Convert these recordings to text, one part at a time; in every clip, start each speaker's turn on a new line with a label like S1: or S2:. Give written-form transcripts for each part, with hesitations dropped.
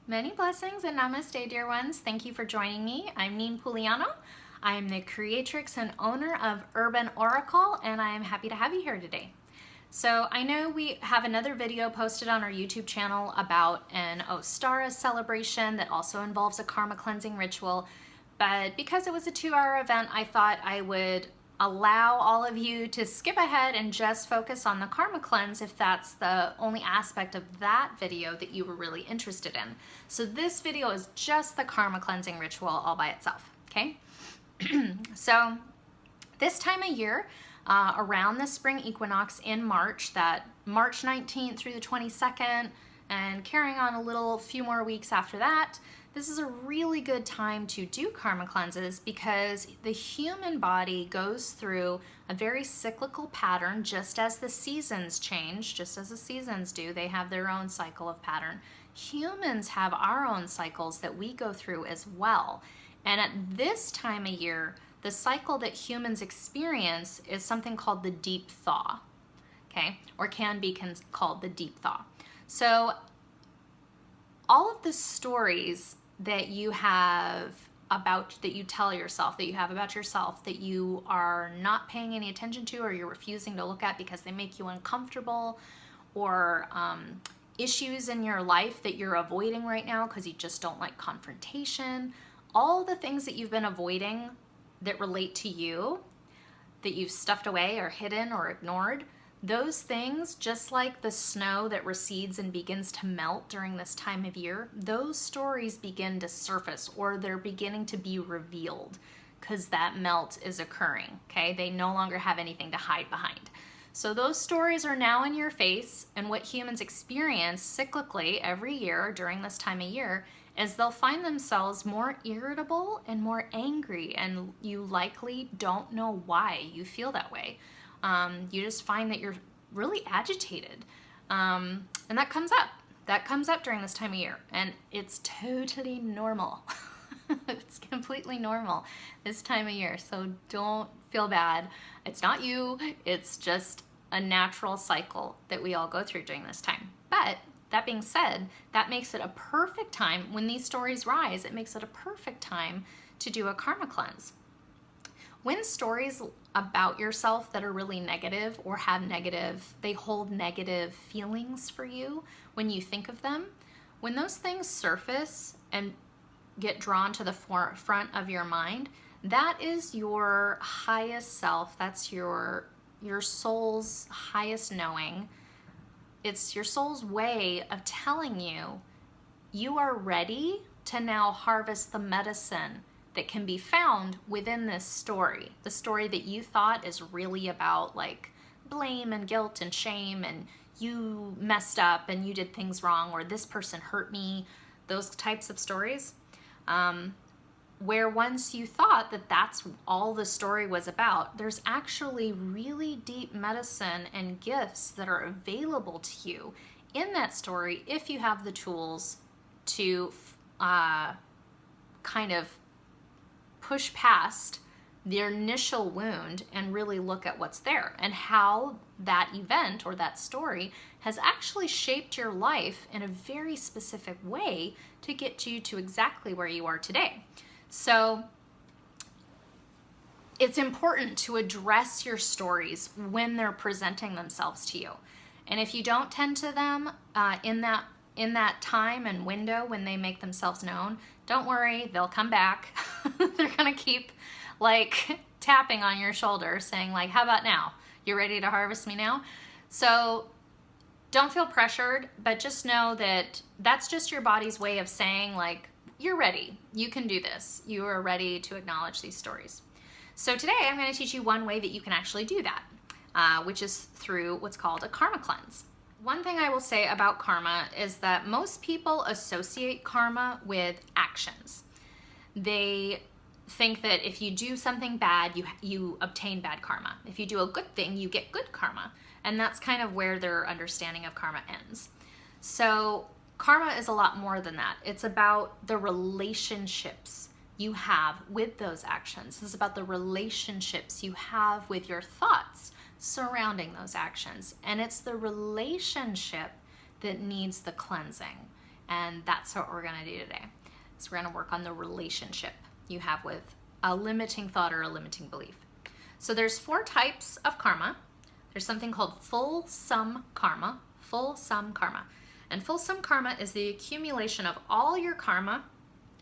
S1: Many blessings and namaste, dear ones. Thank you for joining me. I'm Neen Puliano. I am the creatrix and owner of Urban Oracle, and I am happy to have you here today. So I know we have another video posted on our YouTube channel about an Ostara celebration that also involves a karma cleansing ritual, but because it was a 2-hour event, I thought I would allow all of you to skip ahead and just focus on the karma cleanse if that's the only aspect of that video that you were really interested in. So this video is just the karma cleansing ritual all by itself, okay? So this time of year, around the spring equinox in March, that March 19th through the 22nd, and carrying on a few more weeks after that, this is a really good time to do karma cleanses because the human body goes through a very cyclical pattern just as the seasons change, just as the seasons do. They have their own cycle of pattern. Humans have our own cycles that we go through as well. And at this time of year, the cycle that humans experience is something called the Deep Thaw, okay? Or can be called the Deep Thaw. So all of the stories that you have that you tell yourself, that you have about yourself, that you are not paying any attention to or you're refusing to look at because they make you uncomfortable, or issues in your life that you're avoiding right now because you just don't like confrontation, all the things that you've been avoiding that relate to you, that you've stuffed away or hidden or ignored, those things, just like the snow that recedes and begins to melt during this time of year, those stories begin to surface, or they're beginning to be revealed because that melt is occurring, okay? They no longer have anything to hide behind. So those stories are now in your face, and what humans experience cyclically every year during this time of year is they'll find themselves more irritable and more angry, and you likely don't know why you feel that way. You just find that you're really agitated. And that comes up. That comes up during this time of year. And it's totally normal. It's completely normal this time of year. So don't feel bad. It's not you. It's just a natural cycle that we all go through during this time. But that being said, that makes it a perfect time when these stories rise. It makes it a perfect time to do a karma cleanse. When stories about yourself that are really negative or they hold negative feelings for you when you think of them, when those things surface and get drawn to the forefront of your mind, that is your highest self. That's your soul's highest knowing. It's your soul's way of telling you, you are ready to now harvest the medicine that can be found within this story. The story that you thought is really about like blame and guilt and shame and you messed up and you did things wrong or this person hurt me, those types of stories. Where once you thought that that's all the story was about, there's actually really deep medicine and gifts that are available to you in that story if you have the tools to kind of push past the initial wound and really look at what's there and how that event or that story has actually shaped your life in a very specific way to get you to exactly where you are today. So it's important to address your stories when they're presenting themselves to you. And if you don't tend to them in that time and window when they make themselves known, don't worry, they'll come back. They're gonna keep like tapping on your shoulder saying like, how about now? You're ready to harvest me now? So don't feel pressured, but just know that that's just your body's way of saying like, you're ready, you can do this. You are ready to acknowledge these stories. So today I'm gonna teach you one way that you can actually do that, which is through what's called a karma cleanse. One thing I will say about karma is that most people associate karma with actions. They think that if you do something bad, you obtain bad karma. If you do a good thing, you get good karma. And that's kind of where their understanding of karma ends. So karma is a lot more than that. It's about the relationships you have with those actions. It's about the relationships you have with your thoughts surrounding those actions. And it's the relationship that needs the cleansing. And that's what we're going to do today. So we're going to work on the relationship you have with a limiting thought or a limiting belief. So there's 4 types of karma. There's something called full sum karma. Full sum karma. And full sum karma is the accumulation of all your karma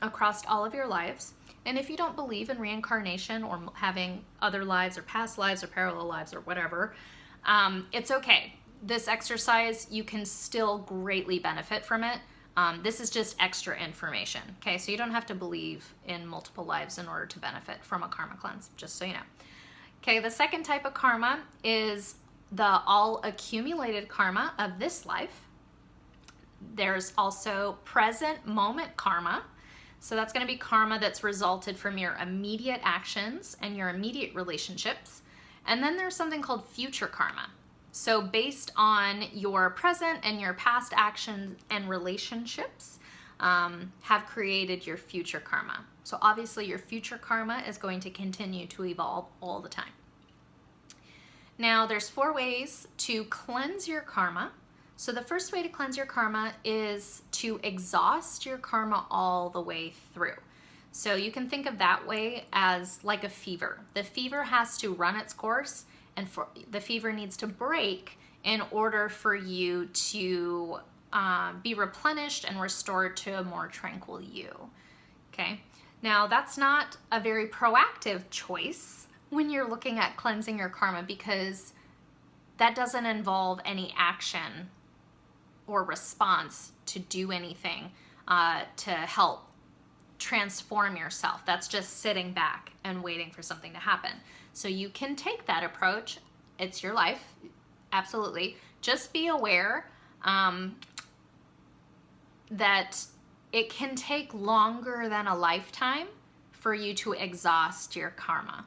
S1: across all of your lives. And if you don't believe in reincarnation or having other lives or past lives or parallel lives or whatever, it's okay. This exercise, you can still greatly benefit from it. This is just extra information, okay? So you don't have to believe in multiple lives in order to benefit from a karma cleanse, just so you know. Okay, the second type of karma is the all accumulated karma of this life. There's also present moment karma. So that's going to be karma that's resulted from your immediate actions and your immediate relationships. And then there's something called future karma. So based on your present and your past actions and relationships have created your future karma. So obviously your future karma is going to continue to evolve all the time. Now there's 4 ways to cleanse your karma. So the first way to cleanse your karma is to exhaust your karma all the way through. So you can think of that way as like a fever. The fever has to run its course, and the fever needs to break in order for you to be replenished and restored to a more tranquil you. Okay. Now that's not a very proactive choice when you're looking at cleansing your karma, because that doesn't involve any action or response to do anything to help transform yourself. That's just sitting back and waiting for something to happen. So you can take that approach. It's your life, absolutely. Just be aware that it can take longer than a lifetime for you to exhaust your karma.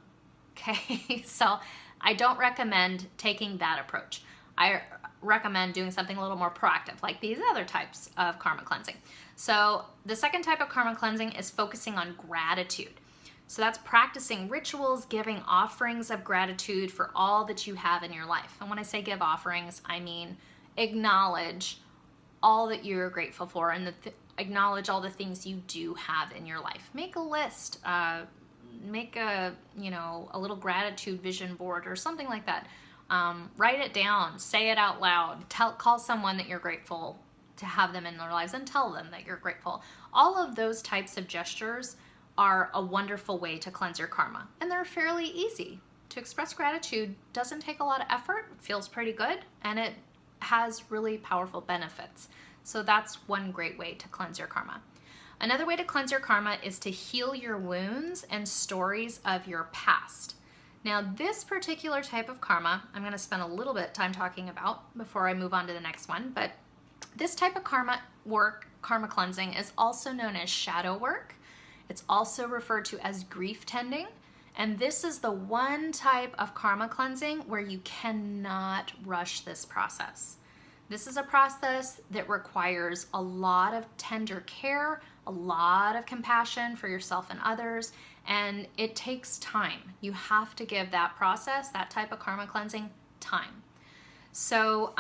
S1: Okay, so I don't recommend taking that approach. I recommend doing something a little more proactive, like these other types of karma cleansing. So the second type of karma cleansing is focusing on gratitude. So that's practicing rituals, giving offerings of gratitude for all that you have in your life. And when I say give offerings, I mean acknowledge all that you're grateful for and acknowledge all the things you do have in your life. Make a list, make a little gratitude vision board or something like that. Write it down, say it out loud, call someone that you're grateful to have them in their lives and tell them that you're grateful. All of those types of gestures are a wonderful way to cleanse your karma, and they're fairly easy. To express gratitude doesn't take a lot of effort, it feels pretty good, and it has really powerful benefits. So that's one great way to cleanse your karma. Another way to cleanse your karma is to heal your wounds and stories of your past. Now, this particular type of karma, I'm going to spend a little bit of time talking about before I move on to the next one, but this type of karma cleansing, is also known as shadow work. It's also referred to as grief tending, and this is the one type of karma cleansing where you cannot rush this process. This is a process that requires a lot of tender care, a lot of compassion for yourself and others, and it takes time. You have to give that process, that type of karma cleansing, time. So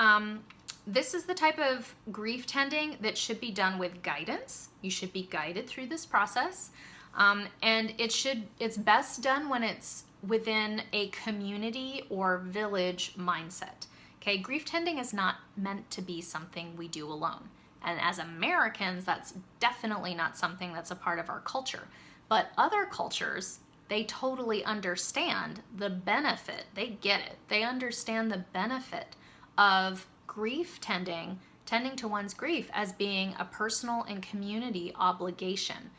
S1: this is the type of grief tending that should be done with guidance. You should be guided through this process, and it's best done when it's within a community or village mindset. Okay, grief tending is not meant to be something we do alone. And as Americans, that's definitely not something that's a part of our culture. But other cultures, they totally understand the benefit. They get it. They understand the benefit of grief tending to one's grief as being a personal and community obligation,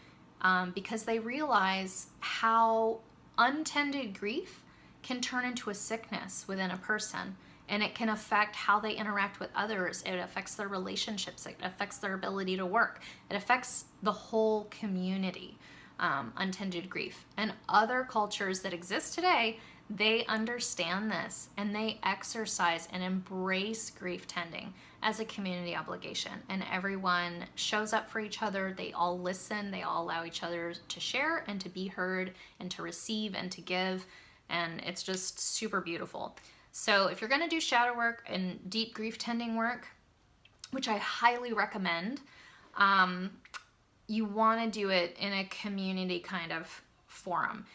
S1: because they realize how untended grief can turn into a sickness within a person. And it can affect how they interact with others. It affects their relationships. It affects their ability to work. It affects the whole community, untended grief. And other cultures that exist today, they understand this and they exercise and embrace grief tending as a community obligation. And everyone shows up for each other. They all listen. They all allow each other to share and to be heard and to receive and to give. And it's just super beautiful. So if you're going to do shadow work and deep grief tending work, which I highly recommend, you want to do it in a community kind of forum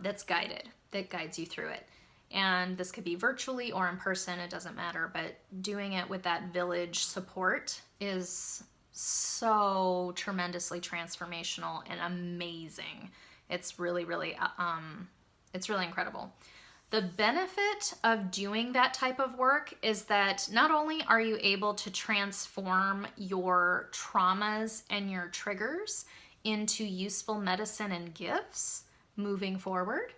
S1: that's guided, that guides you through it. And this could be virtually or in person, it doesn't matter, but doing it with that village support is so tremendously transformational and amazing. It's really, really, it's really incredible. The benefit of doing that type of work is that not only are you able to transform your traumas and your triggers into useful medicine and gifts moving forward,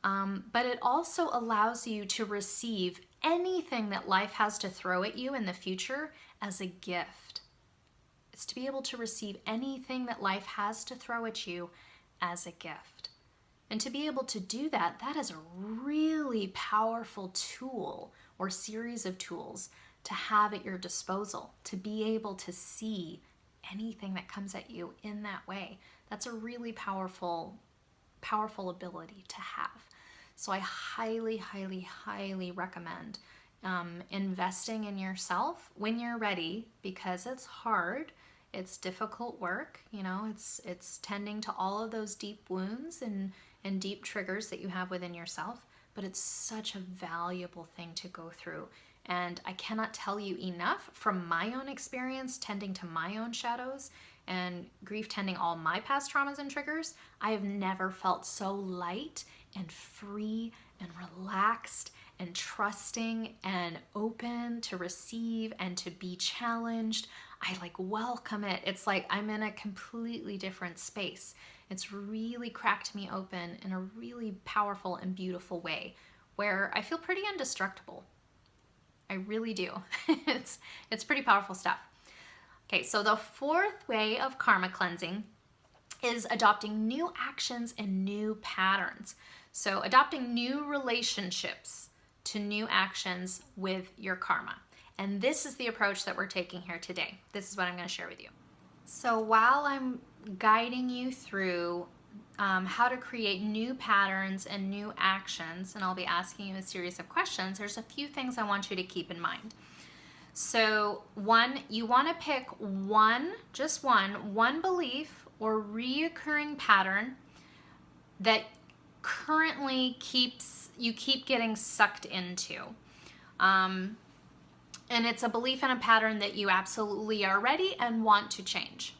S1: but it also allows you to receive anything that life has to throw at you in the future as a gift. It's to be able to receive anything that life has to throw at you as a gift. And to be able to do that, that is a really powerful tool or series of tools to have at your disposal, to be able to see anything that comes at you in that way. That's a really powerful ability to have. So I highly, highly, highly recommend investing in yourself when you're ready, because it's hard. It's difficult work. You know, it's tending to all of those deep wounds and deep triggers that you have within yourself, but it's such a valuable thing to go through. And I cannot tell you enough from my own experience tending to my own shadows and grief tending all my past traumas and triggers. I have never felt so light and free and relaxed and trusting and open to receive and to be challenged. I welcome it. It's like I'm in a completely different space. It's really cracked me open in a really powerful and beautiful way where I feel pretty indestructible. I really do. It's pretty powerful stuff. Okay, so the fourth way of karma cleansing is adopting new actions and new patterns. So adopting new relationships to new actions with your karma. And this is the approach that we're taking here today. This is what I'm going to share with you. So while I'm guiding you through how to create new patterns and new actions, and I'll be asking you a series of questions, there's a few things I want you to keep in mind. So one, you want to pick one belief or reoccurring pattern that currently you keep getting sucked into. And it's a belief and a pattern that you absolutely are ready and want to change.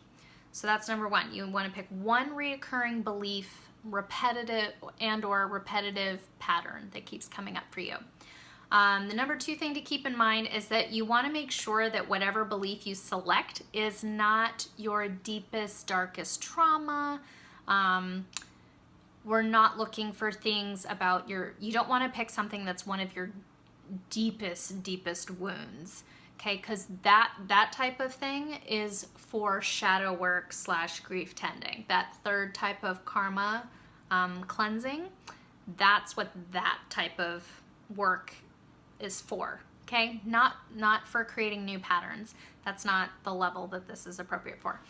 S1: So that's number one. You want to pick one reoccurring belief, repetitive pattern that keeps coming up for you. The number two thing to keep in mind is that you want to make sure that whatever belief you select is not your deepest, darkest trauma. We're not looking for things about you don't want to pick something that's one of your deepest wounds. Okay, because that type of thing is for shadow work / grief tending. That third type of karma cleansing, that's what that type of work is for. Okay, not for creating new patterns. That's not the level that this is appropriate for.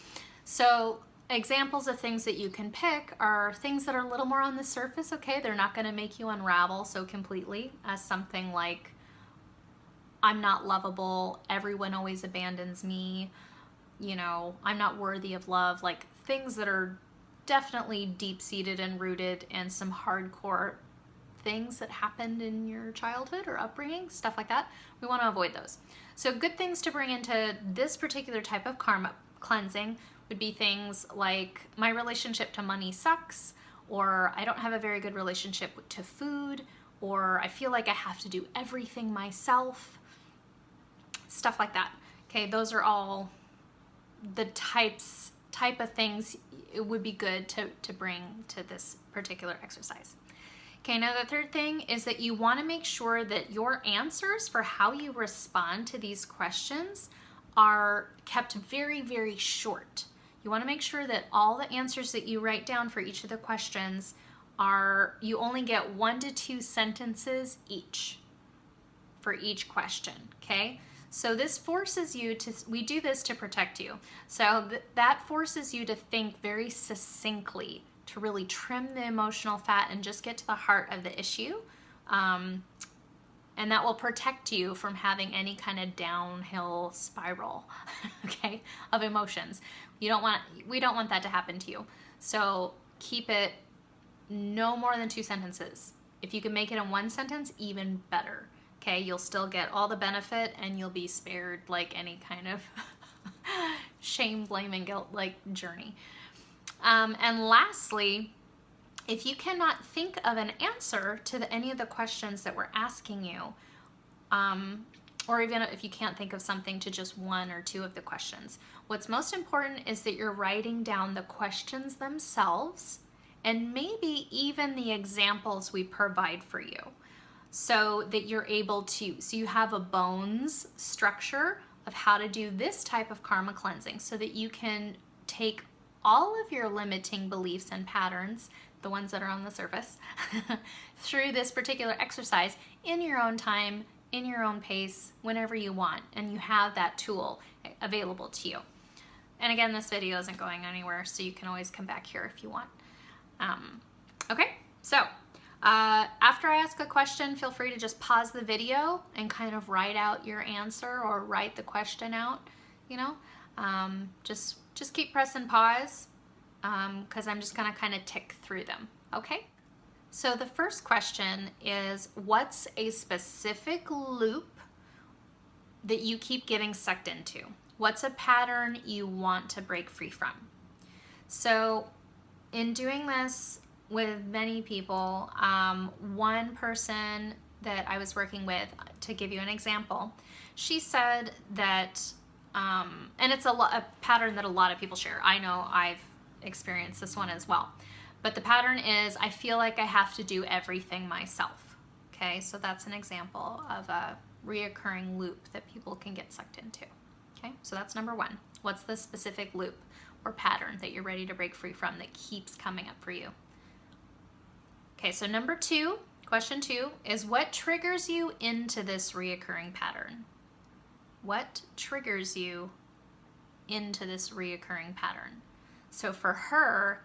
S1: So examples of things that you can pick are things that are a little more on the surface. Okay, they're not going to make you unravel so completely as something like, I'm not lovable, everyone always abandons me, I'm not worthy of love, like things that are definitely deep-seated and rooted in some hardcore things that happened in your childhood or upbringing, stuff like that. We want to avoid those. So good things to bring into this particular type of karma cleansing would be things like, my relationship to money sucks, or I don't have a very good relationship to food, or I feel like I have to do everything myself. Stuff like that. Okay, those are all the type of things it would be good to bring to this particular exercise. Okay, now the third thing is that you want to make sure that your answers for how you respond to these questions are kept very, very short. You want to make sure that all the answers that you write down for each of the questions you only get 1 to 2 sentences each for each question, okay? So this forces you we do this to protect you. So that forces you to think very succinctly, to really trim the emotional fat and just get to the heart of the issue. And and that will protect you from having any kind of downhill spiral, okay, of emotions. We don't want that to happen to you. So keep it no more than 2 sentences. If you can make it in 1 sentence, even better. Okay, you'll still get all the benefit and you'll be spared like any kind of shame, blame, and guilt like journey. And lastly, if you cannot think of an answer to any of the questions that we're asking you, or even if you can't think of something to just 1 or 2 of the questions, what's most important is that you're writing down the questions themselves and maybe even the examples we provide for you, so that you're able to, so you have a bones structure of how to do this type of karma cleansing, so that you can take all of your limiting beliefs and patterns, the ones that are on the surface, through this particular exercise in your own time, in your own pace, whenever you want, and you have that tool available to you. And again, this video isn't going anywhere, so you can always come back here if you want. Okay, so after I ask a question, feel free to just pause the video and kind of write out your answer or write the question out, you know. Just keep pressing pause, because I'm just gonna kind of tick through them, okay? So the first question is, what's a specific loop that you keep getting sucked into? What's a pattern you want to break free from? So in doing this with many people, one person that I was working with, to give you an example, she said that, and it's a pattern that a lot of people share. I know I've experienced this one as well. But the pattern is, I feel like I have to do everything myself. Okay, so that's an example of a reoccurring loop that people can get sucked into. Okay, so that's number 1. What's the specific loop or pattern that you're ready to break free from that keeps coming up for you? Okay, so number 2, question 2, is what triggers you into this reoccurring pattern? What triggers you into this reoccurring pattern? So for her,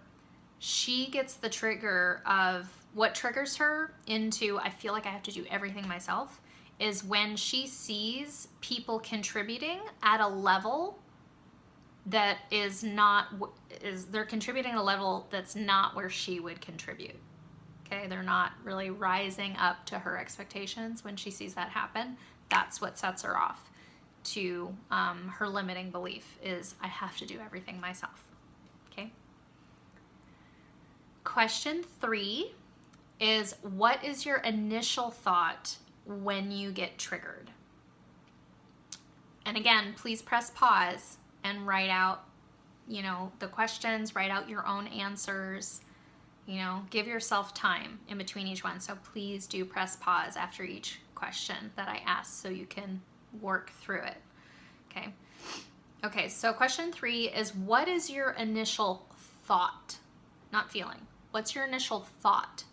S1: she gets the trigger of what triggers her into, I feel like I have to do everything myself, is when she sees people contributing at a level that is not, they're contributing at a level that's not where she would contribute. Okay, they're not really rising up to her expectations. When she sees that happen, that's what sets her off to her limiting belief is, I have to do everything myself. Okay. Question 3 is, what is your initial thought when you get triggered? And again, please press pause and write out, you know, the questions, write out your own answers, you know, give yourself time in between each one. So please do press pause after each question that I ask so you can work through it. Okay. Okay, so question 3 is, what is your initial thought? Not feeling. What's your initial thought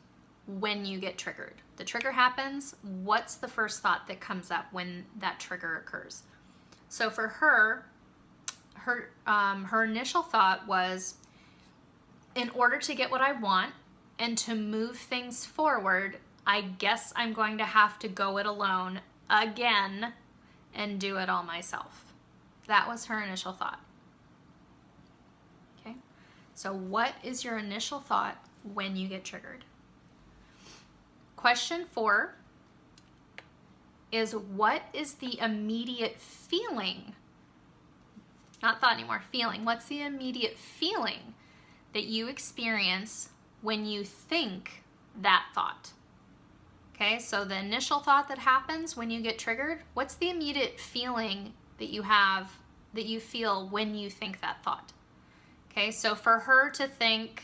S1: when you get triggered? The trigger happens. What's the first thought that comes up when that trigger occurs? So for her, her initial thought was, in order to get what I want and to move things forward, I guess I'm going to have to go it alone again and do it all myself. That was her initial thought. Okay, so what is your initial thought when you get triggered? Question 4 is, what is the immediate feeling? Not thought anymore, feeling. What's the immediate feeling that you experience when you think that thought? Okay, so the initial thought that happens when you get triggered, what's the immediate feeling that you have, that you feel when you think that thought? Okay, so for her to think,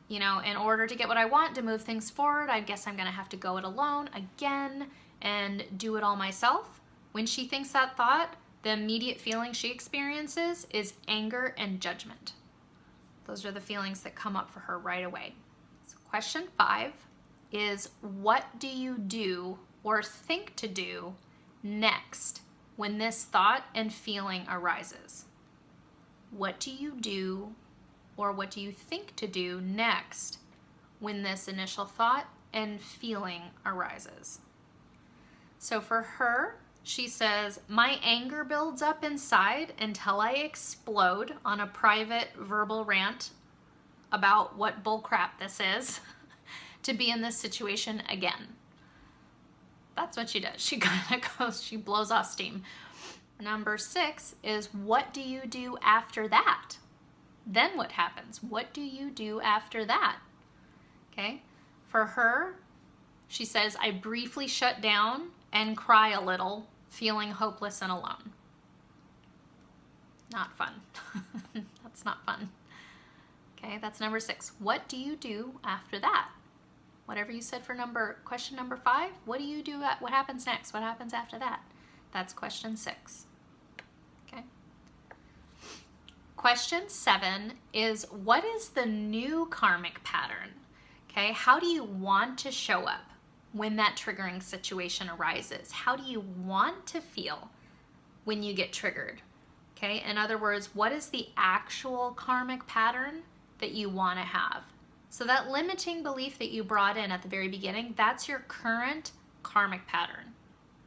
S1: you know, in order to get what I want, to move things forward, I guess I'm gonna have to go it alone again and do it all myself. When she thinks that thought, the immediate feeling she experiences is anger and judgment. Those are the feelings that come up for her right away. So question 5 is, what do you do or think to do next when this thought and feeling arises? What do you do or what do you think to do next when this initial thought and feeling arises? So for her, she says, my anger builds up inside until I explode on a private verbal rant about what bullcrap this is to be in this situation again. That's what she does. She kind of goes, she blows off steam. Number 6 is, what do you do after that? Then what happens? What do you do after that? Okay. For her, she says, I briefly shut down and cry a little, feeling hopeless and alone. Not fun. That's not fun. Okay, that's number 6. What do you do after that? Whatever you said for question number 5, what do you do? What happens next? What happens after that? That's question 6. Okay. Question 7 is, what is the new karmic pattern? Okay, how do you want to show up when that triggering situation arises? How do you want to feel when you get triggered? Okay, in other words, what is the actual karmic pattern that you want to have? So that limiting belief that you brought in at the very beginning, that's your current karmic pattern.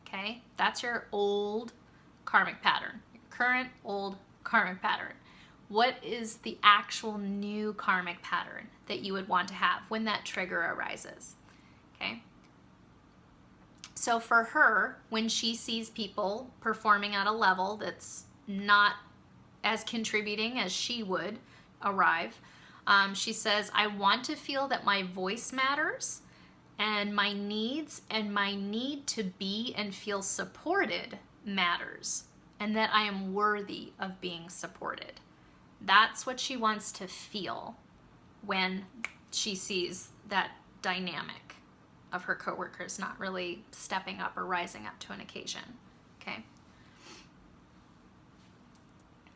S1: Okay, that's your old karmic pattern, your current old karmic pattern. What is the actual new karmic pattern that you would want to have when that trigger arises? Okay. So for her, when she sees people performing at a level that's not as contributing as she would arrive, she says, I want to feel that my voice matters and my needs and my need to be and feel supported matters, and that I am worthy of being supported. That's what she wants to feel when she sees that dynamic of her coworkers not really stepping up or rising up to an occasion. Okay.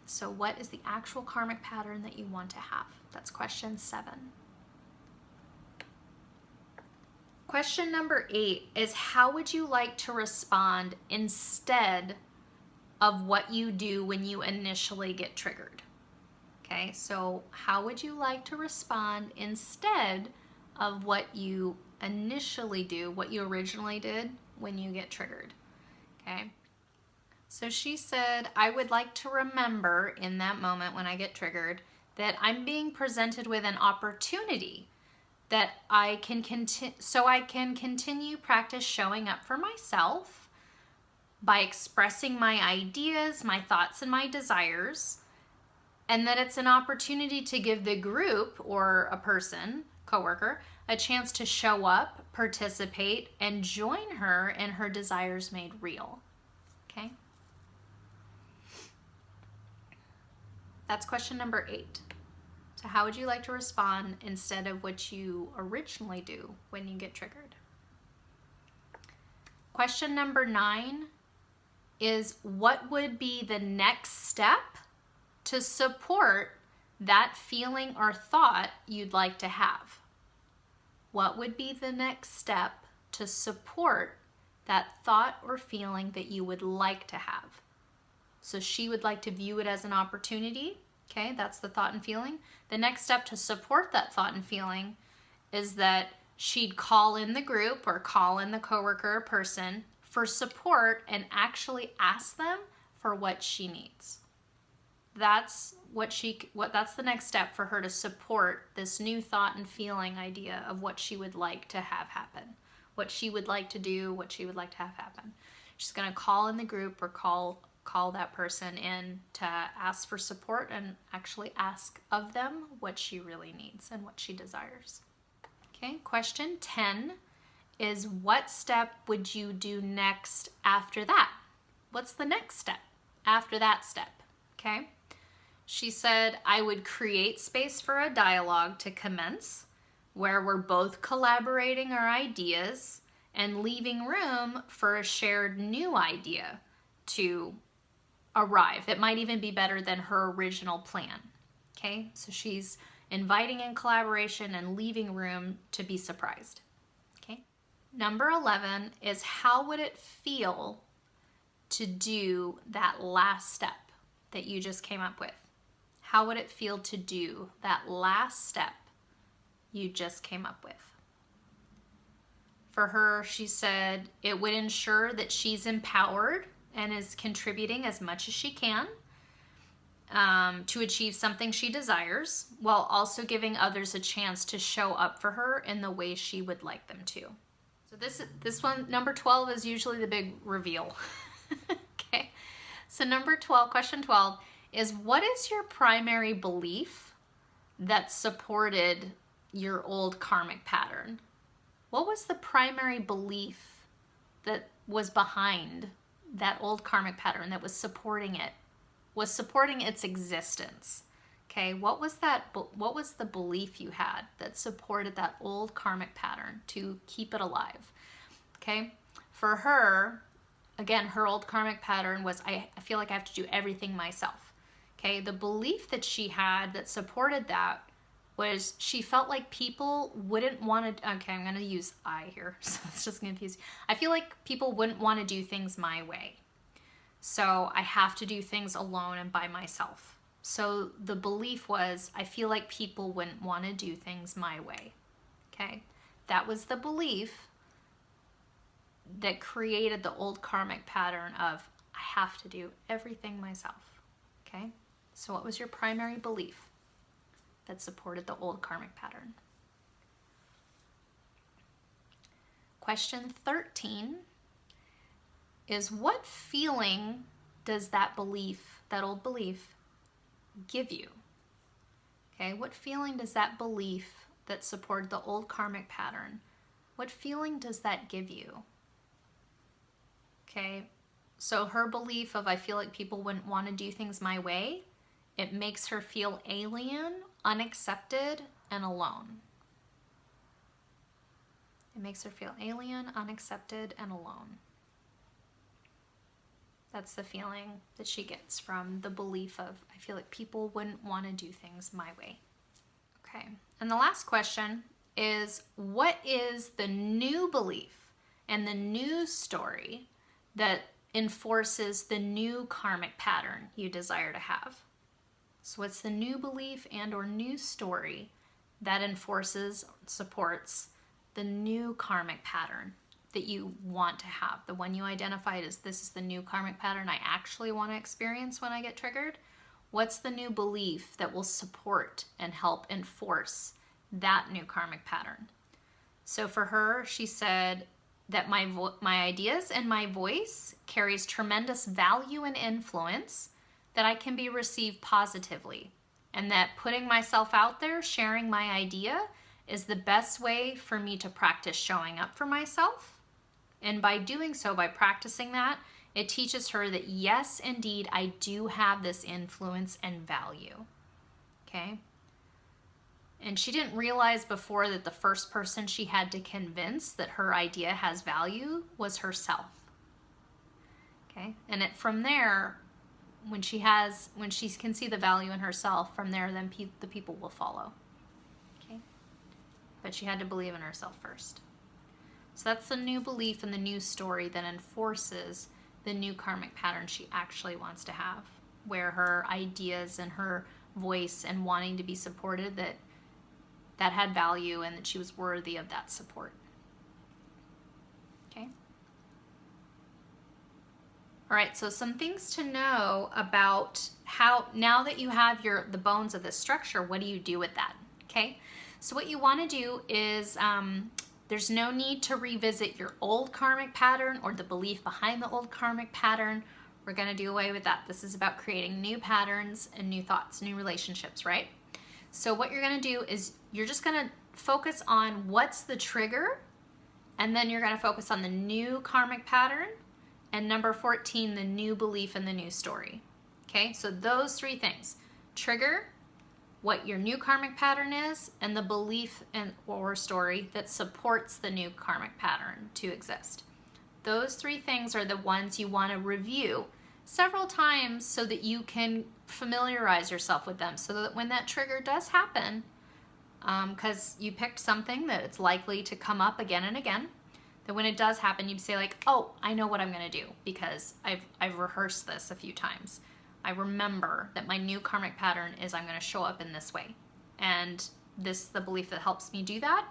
S1: So what is the actual karmic pattern that you want to have? That's question 7. Question number 8 is, how would you like to respond instead of what you do when you initially get triggered? Okay, so how would you like to respond instead of what you initially do, what you originally did when you get triggered? Okay, so she said, I would like to remember in that moment when I get triggered that I'm being presented with an opportunity that I can continue practice showing up for myself by expressing my ideas, my thoughts, and my desires, and that it's an opportunity to give the group or a person, coworker, a chance to show up, participate, and join her in her desires made real. Okay? That's question number 8. So how would you like to respond instead of what you originally do when you get triggered? Question number 9 is, what would be the next step to support that feeling or thought you'd like to have? What would be the next step to support that thought or feeling that you would like to have? So she would like to view it as an opportunity. Okay, that's the thought and feeling. The next step to support that thought and feeling is that she'd call in the group or call in the coworker or person for support and actually ask them for what she needs. That's that's the next step for her to support this new thought and feeling idea of what she would like to have happen, what she would like to do, what she would like to have happen. She's going to call in the group or call that person in to ask for support and actually ask of them what she really needs and what she desires. Okay, question 10 is, what step would you do next after that? What's the next step after that step? Okay, she said, I would create space for a dialogue to commence where we're both collaborating our ideas and leaving room for a shared new idea to arrive. It might even be better than her original plan. Okay, so she's inviting in collaboration and leaving room to be surprised. Okay, number 11 is, how would it feel to do that last step that you just came up with? How would it feel to do that last step you just came up with? For her, she said it would ensure that she's empowered and is contributing as much as she can to achieve something she desires, while also giving others a chance to show up for her in the way she would like them to. So this one, number 12, is usually the big reveal. Okay. So number 12, question 12, is what is your primary belief that supported your old karmic pattern? What was the primary belief that was behind that old karmic pattern that was supporting it, was supporting its existence? Okay, what was the belief you had that supported that old karmic pattern to keep it alive? Okay, for her, again, her old karmic pattern was, I feel like I have to do everything myself. Okay, the belief that she had that supported that was she felt like people wouldn't want to, okay, I'm going to use I here, so it's just confusing. I feel like people wouldn't want to do things my way. So I have to do things alone and by myself. So the belief was, I feel like people wouldn't want to do things my way. Okay, that was the belief that created the old karmic pattern of, I have to do everything myself. Okay, so what was your primary belief that supported the old karmic pattern? Question 13 is, what feeling does that belief, that old belief, give you? Okay, what feeling does that belief that supported the old karmic pattern, what feeling does that give you? Okay, so her belief of, I feel like people wouldn't want to do things my way, it makes her feel alien, unaccepted, and alone. It makes her feel alien, unaccepted, and alone. That's the feeling that she gets from the belief of, I feel like people wouldn't want to do things my way. Okay, and the last question is, what is the new belief and the new story that enforces the new karmic pattern you desire to have? So what's the new belief and or new story that enforces, supports the new karmic pattern that you want to have? The one you identified as, this is the new karmic pattern I actually want to experience when I get triggered. What's the new belief that will support and help enforce that new karmic pattern? So for her, she said that my ideas and my voice carries tremendous value and influence, that I can be received positively, and that putting myself out there, sharing my idea, is the best way for me to practice showing up for myself. And by doing so, by practicing that, it teaches her that yes, indeed, I do have this influence and value. Okay? And she didn't realize before that the first person she had to convince that her idea has value was herself. Okay? And from there, when she can see the value in herself, from there, then the people will follow. Okay? But she had to believe in herself first. So that's the new belief and the new story that enforces the new karmic pattern she actually wants to have, where her ideas and her voice and wanting to be supported, that had value and that she was worthy of that support. Okay? All right, so some things to know about how, now that you have the bones of this structure, what do you do with that? Okay? So what you want to do is, there's no need to revisit your old karmic pattern or the belief behind the old karmic pattern. We're going to do away with that. This is about creating new patterns and new thoughts, new relationships, right? So what you're going to do is you're just going to focus on what's the trigger, and then you're going to focus on the new karmic pattern, and number 14, the new belief and the new story. Okay, so those three things: trigger, what your new karmic pattern is, and the belief and or story that supports the new karmic pattern to exist. Those three things are the ones you want to review several times so that you can familiarize yourself with them, so that when that trigger does happen, because you picked something that it's likely to come up again and again, that when it does happen, you'd say like, oh, I know what I'm going to do because I've rehearsed this a few times. I remember that my new karmic pattern is I'm going to show up in this way. And this is the belief that helps me do that.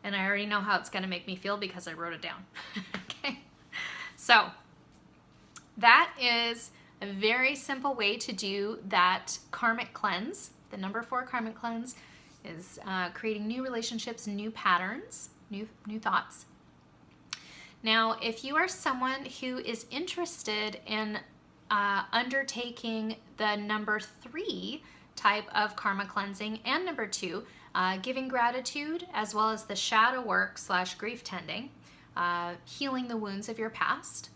S1: And I already know how it's going to make me feel because I wrote it down. Okay. So that is a very simple way to do that karmic cleanse. The number 4 karmic cleanse is creating new relationships, new patterns, new thoughts. Now, if you are someone who is interested in undertaking the number 3 type of karma cleansing and number 2, giving gratitude, as well as the shadow work / grief tending, healing the wounds of your past.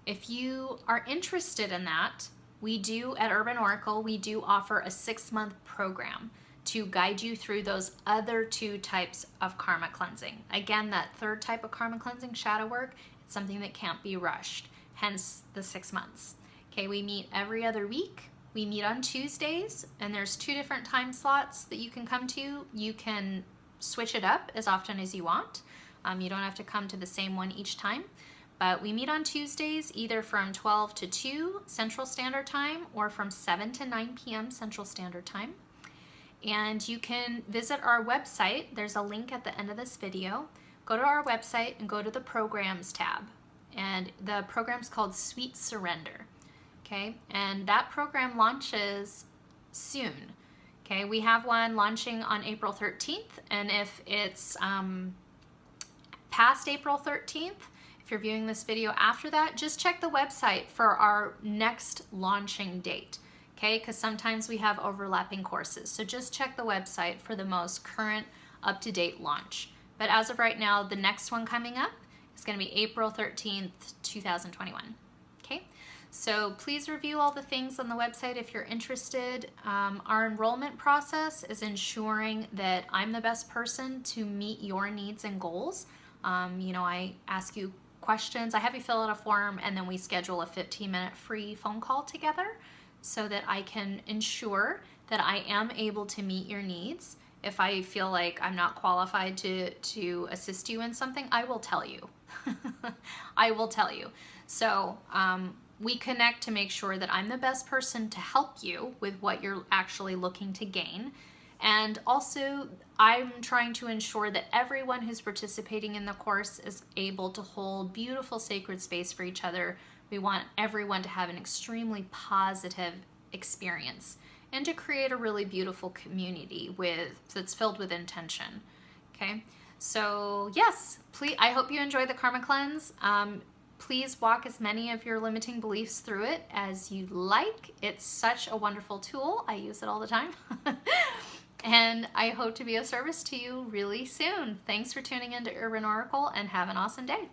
S1: If you are interested in that, we do at Urban Oracle, we do offer a 6-month program to guide you through those other 2 types of karma cleansing. Again, that 3rd type of karma cleansing, shadow work, it's something that can't be rushed, hence the 6 months. Okay, we meet every other week. We meet on Tuesdays, and there's 2 different time slots that you can come to. You can switch it up as often as you want. You don't have to come to the same one each time. But we meet on Tuesdays either from 12 to 2 Central Standard Time or from 7 to 9 p.m. Central Standard Time. And you can visit our website. There's a link at the end of this video. Go to our website and go to the Programs tab. And the program's called Sweet Surrender. Okay, and that program launches soon. Okay, we have one launching on April 13th, and if it's past April 13th, if you're viewing this video after that, just check the website for our next launching date. Okay, because sometimes we have overlapping courses, so just check the website for the most current, up-to-date launch. But as of right now, the next one coming up is going to be April 13th, 2021. Okay. So please review all the things on the website if you're interested. Our enrollment process is ensuring that I'm the best person to meet your needs and goals. I ask you questions, I have you fill out a form, and then we schedule a 15-minute free phone call together so that I can ensure that I am able to meet your needs. If I feel like I'm not qualified to assist you in something, I will tell you. I will tell you. So, we connect to make sure that I'm the best person to help you with what you're actually looking to gain. And also, I'm trying to ensure that everyone who's participating in the course is able to hold beautiful sacred space for each other. We want everyone to have an extremely positive experience and to create a really beautiful community that's filled with intention. Okay, so yes, please, I hope you enjoy the Karma Cleanse. Please walk as many of your limiting beliefs through it as you like. It's such a wonderful tool. I use it all the time. And I hope to be of service to you really soon. Thanks for tuning in to Urban Oracle, and have an awesome day.